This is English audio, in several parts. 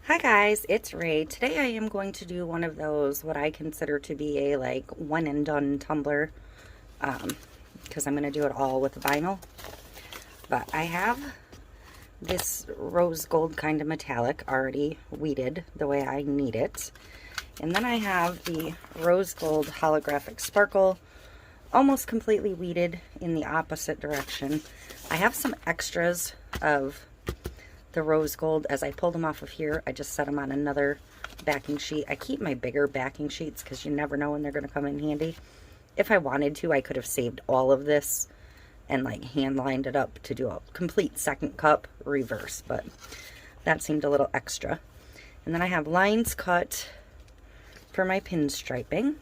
Hi guys, it's Ray. Today I am going to do one of those what I consider to be a one and done tumbler because I'm going to do it all with vinyl. But I have this rose gold kind of metallic already weeded the way I need it. And then I have the rose gold holographic sparkle almost completely weeded in the opposite direction. I have some extras of the rose gold. As I pulled them off of here, I just set them on another backing sheet. I keep my bigger backing sheets because you never know when they're going to come in handy. If I wanted to, I could have saved all of this and hand lined it up to do a complete second cup reverse, but that seemed a little extra. And then I have lines cut for my pinstriping.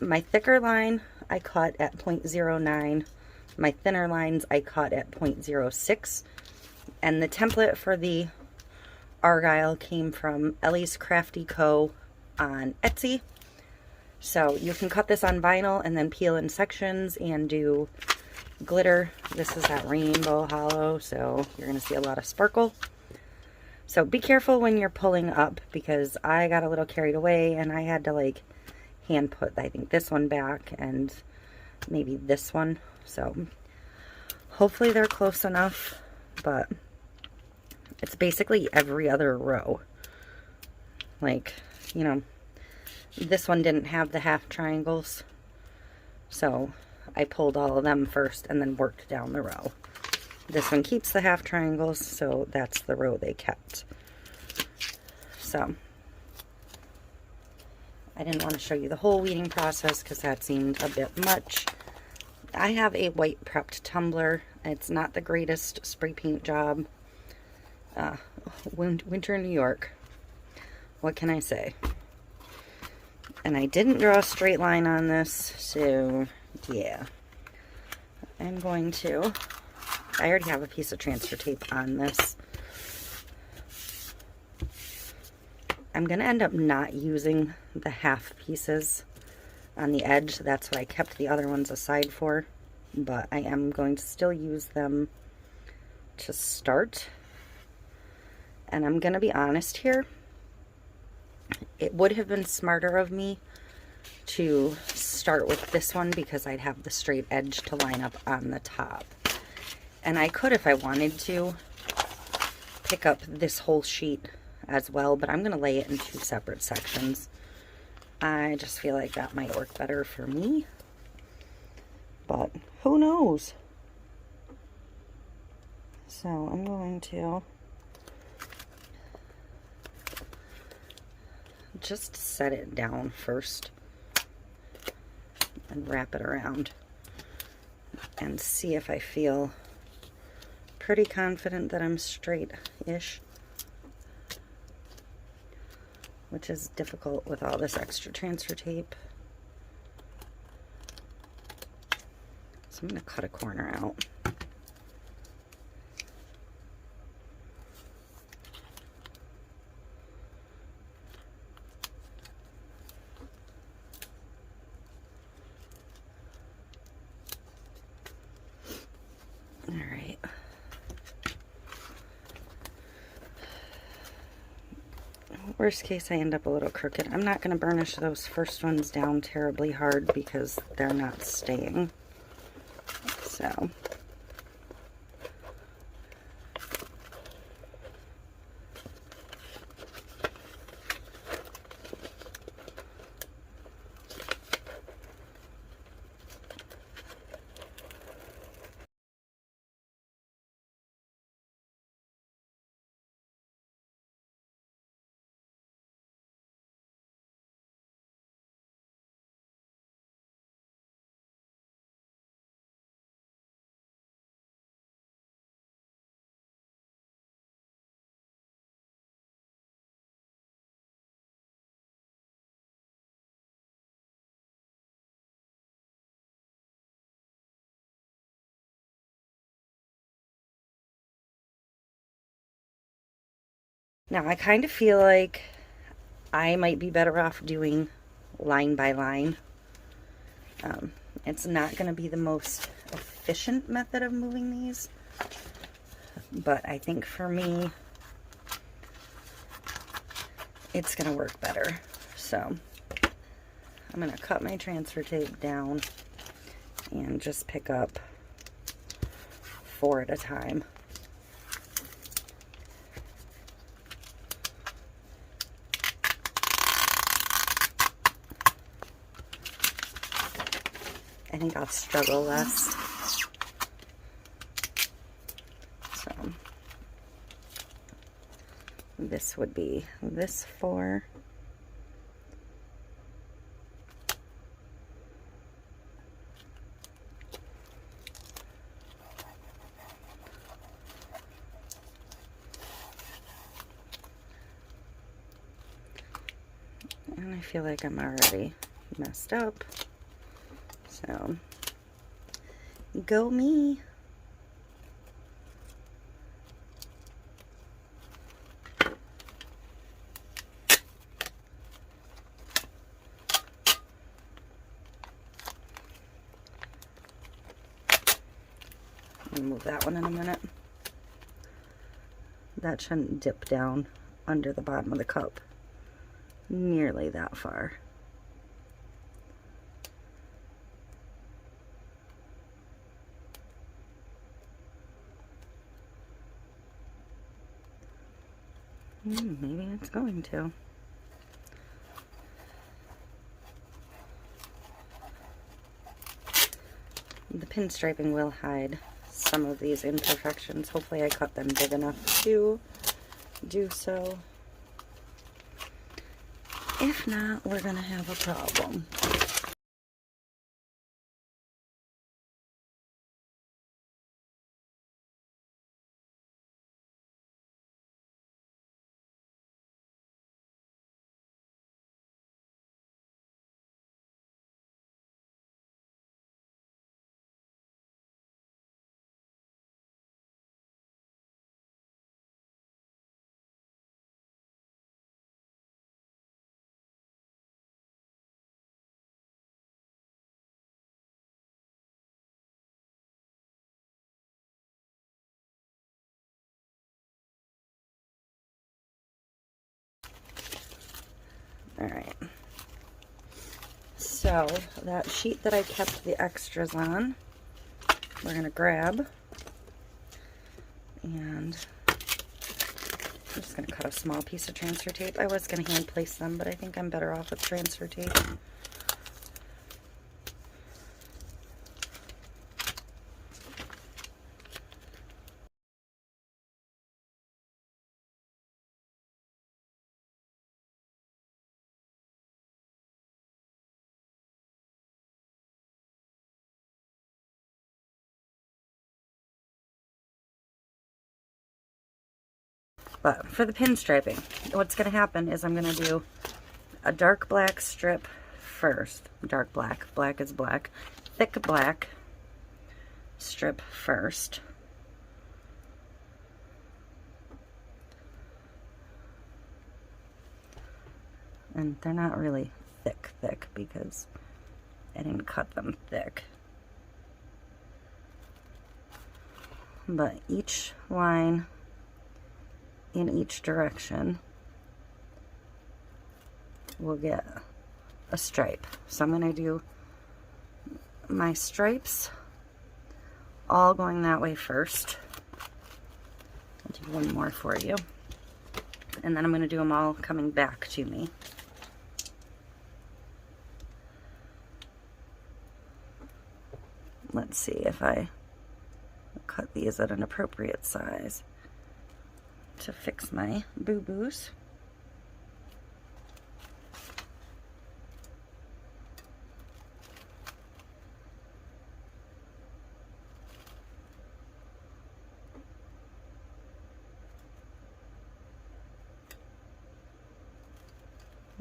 My thicker line I cut at 0.09. My thinner lines I cut at 0.06. And the template for the Argyle came from Ellies Crafty Co on Etsy. So you can cut this on vinyl and then peel in sections and do glitter. This is that rainbow hollow, so you're going to see a lot of sparkle. So be careful when you're pulling up, because I got a little carried away and I had to hand put, I think, this one back and maybe this one. So hopefully they're close enough, but it's basically every other row. This one didn't have the half triangles, so I pulled all of them first and then worked down the row. This one keeps the half triangles, so that's the row they kept. So I didn't want to show you the whole weeding process because that seemed a bit much. I have a white prepped tumbler. It's not the greatest spray paint job. Winter New York. What can I say? And I didn't draw a straight line on this, so yeah. I'm going to... I already have a piece of transfer tape on this. I'm going to end up not using the half pieces on the edge. That's what I kept the other ones aside for. But I am going to still use them to start. And I'm going to be honest here. It would have been smarter of me to start with this one because I'd have the straight edge to line up on the top. And I could, if I wanted to, pick up this whole sheet as well, but I'm going to lay it in two separate sections. I just feel like that might work better for me. But who knows? So I'm going to just set it down first and wrap it around and see if I feel pretty confident that I'm straight-ish, which is difficult with all this extra transfer tape. So I'm going to cut a corner out. Alright. Worst case, I end up a little crooked. I'm not going to burnish those first ones down terribly hard because they're not staying. So now I kind of feel like I might be better off doing line by line. It's not going to be the most efficient method of moving these, but I think for me it's going to work better. So I'm going to cut my transfer tape down and just pick up 4 at a time. I think I'll struggle less. So this would be this 4. And I feel like I'm already messed up. So, go me. I'll move that one in a minute. That shouldn't dip down under the bottom of the cup nearly that far. Maybe it's going to. The pinstriping will hide some of these imperfections. Hopefully I cut them big enough to do so. If not, we're gonna have a problem. Alright, so that sheet that I kept the extras on, we're going to grab, and I'm just going to cut a small piece of transfer tape. I was going to hand place them, but I think I'm better off with transfer tape. But for the pinstriping, what's going to happen is I'm going to do a dark black strip first. Dark black. Black is black. Thick black strip first. And they're not really thick because I didn't cut them thick. But each line in each direction will get a stripe. So I'm going to do my stripes all going that way first. I'll do one more for you. And then I'm going to do them all coming back to me. Let's see if I cut these at an appropriate size to fix my boo-boos.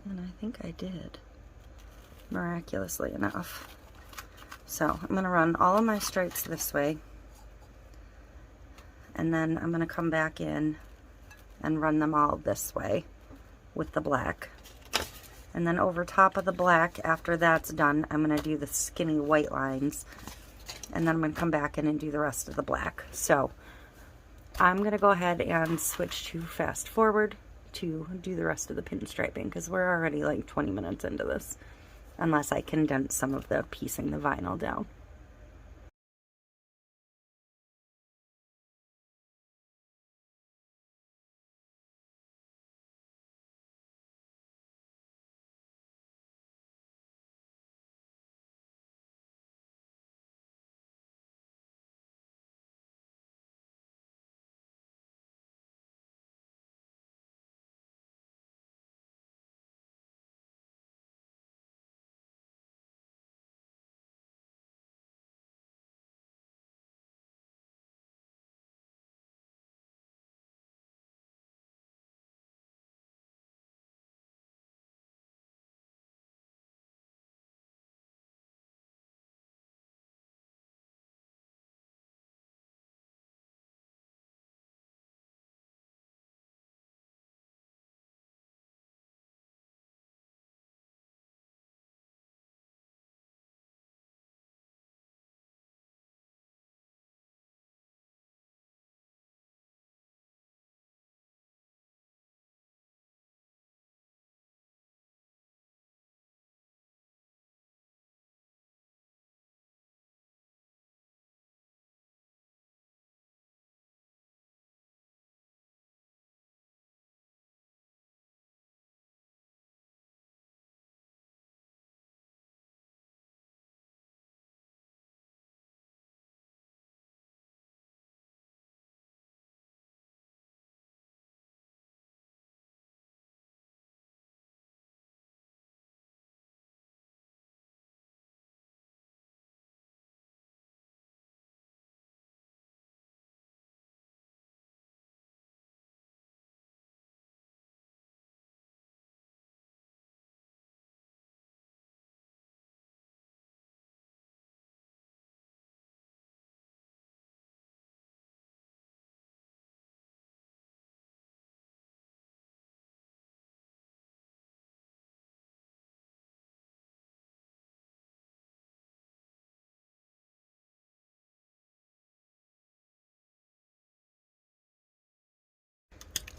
And I think I did, miraculously enough. So I'm going to run all of my stripes this way, and then I'm going to come back in and run them all this way with the black. And then over top of the black, after that's done, I'm going to do the skinny white lines, and then I'm going to come back in and do the rest of the black. So I'm going to go ahead and switch to fast forward to do the rest of the pinstriping because we're already like 20 minutes into this, unless I condense some of the piecing the vinyl down.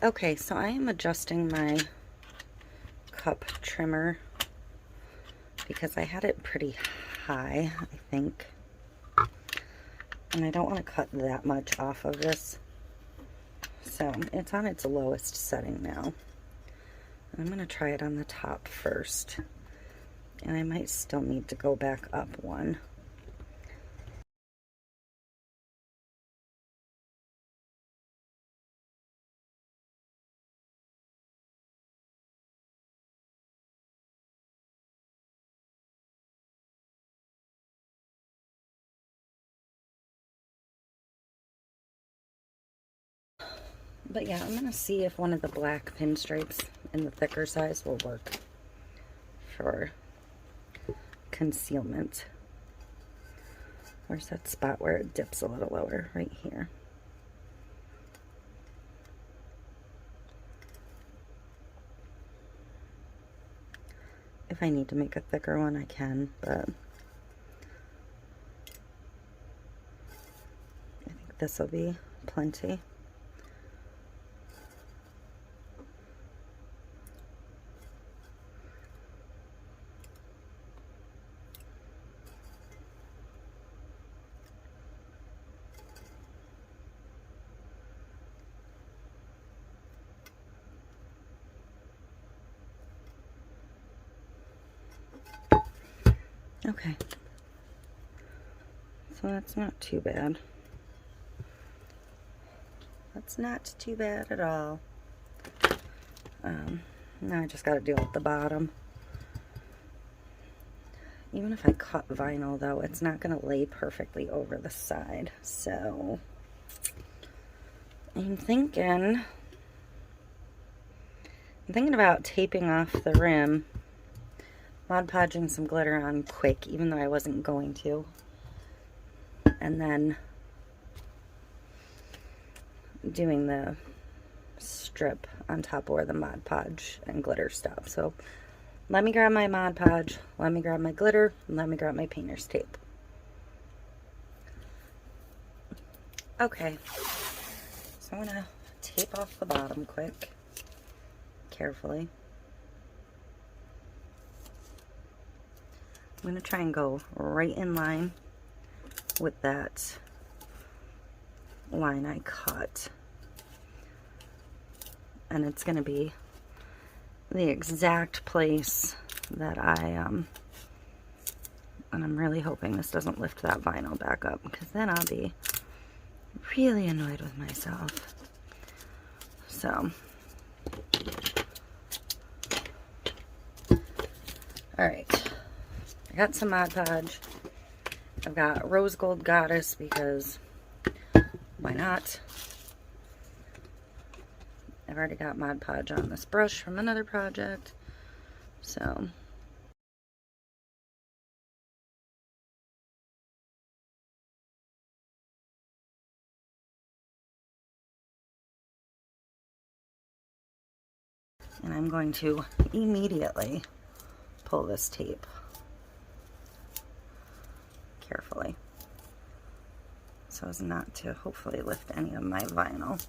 Okay, so I am adjusting my cup trimmer because I had it pretty high, I think. And I don't want to cut that much off of this. So it's on its lowest setting now. I'm going to try it on the top first. And I might still need to go back up one. But yeah, I'm going to see if one of the black pinstripes in the thicker size will work for concealment. Where's that spot where it dips a little lower? Right here. If I need to make a thicker one, I can, but I think this will be plenty. Okay, so that's not too bad. That's not too bad at all. Now I just got to deal with the bottom. Even if I cut vinyl though, it's not going to lay perfectly over the side. So I'm thinking about taping off the rim, Mod Podging some glitter on quick, even though I wasn't going to, and then doing the strip on top where the Mod Podge and glitter stop. So let me grab my Mod Podge, let me grab my glitter, and let me grab my painter's tape. Okay, so I'm gonna tape off the bottom quick. carefully. I'm going to try and go right in line with that line I cut. And it's going to be the exact place that and I'm really hoping this doesn't lift that vinyl back up, because then I'll be really annoyed with myself. So, alright, I got some Mod Podge. I've got Rose Gold Goddess because why not? I've already got Mod Podge on this brush from another project, so and I'm going to immediately pull this tape carefully so as not to hopefully lift any of my vinyl.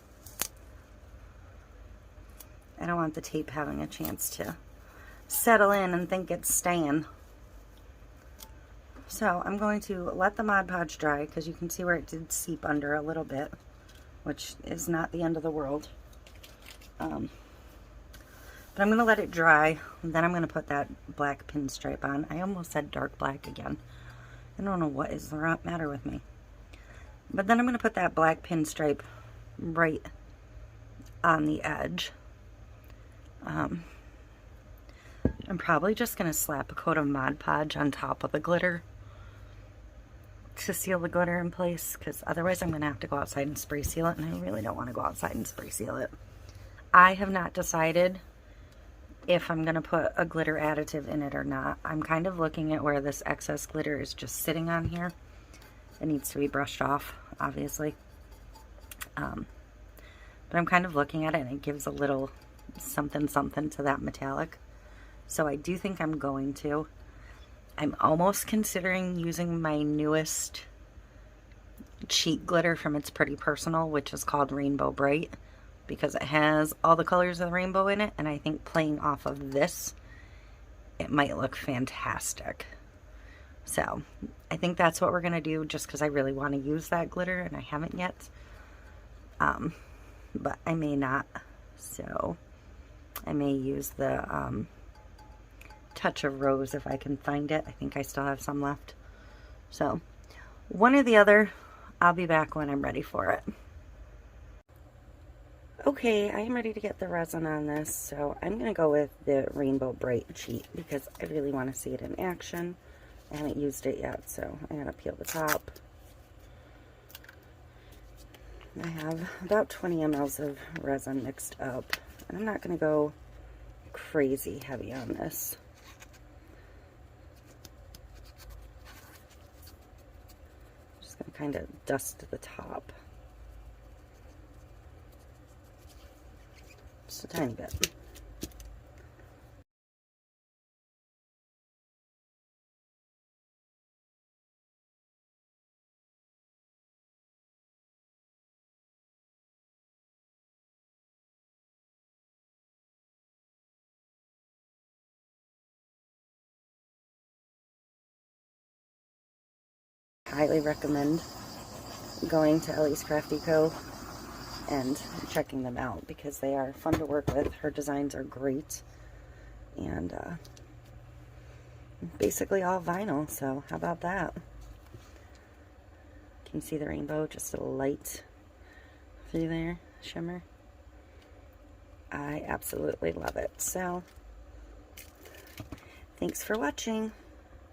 I don't want the tape having a chance to settle in and think it's staying. So I'm going to let the Mod Podge dry, because you can see where it did seep under a little bit, which is not the end of the world. But I'm going to let it dry, and then I'm going to put that black pinstripe on. I almost said dark black again. I don't know what is the matter with me. But then I'm going to put that black pinstripe right on the edge. I'm probably just going to slap a coat of Mod Podge on top of the glitter to seal the glitter in place, because otherwise I'm going to have to go outside and spray seal it, and I really don't want to go outside and spray seal it. I have not decided if I'm going to put a glitter additive in it or not. I'm kind of looking at where this excess glitter is just sitting on here. It needs to be brushed off, obviously. But I'm kind of looking at it, and it gives a little something something to that metallic. So I do think I'm going to. I'm almost considering using my newest cheat glitter from It's Pretty Personal, which is called Rainbow Bright, because it has all the colors of the rainbow in it, and I think playing off of this, it might look fantastic. So I think that's what we're going to do, just because I really want to use that glitter, and I haven't yet. But I may not, so I may use the Touch of Rose if I can find it. I think I still have some left. So one or the other, I'll be back when I'm ready for it. Okay, I am ready to get the resin on this, so I'm going to go with the Rainbow Bright cheat because I really want to see it in action. I haven't used it yet, so I'm going to peel the top. I have about 20 mLs of resin mixed up, and I'm not going to go crazy heavy on this. Just going to kind of dust the top. Just a tiny bit. Highly recommend going to Ellies Crafty Co and checking them out because they are fun to work with. Her designs are great, and basically all vinyl, so how about that? Can you see the rainbow? Just a light through there, shimmer. I absolutely love it. So thanks for watching.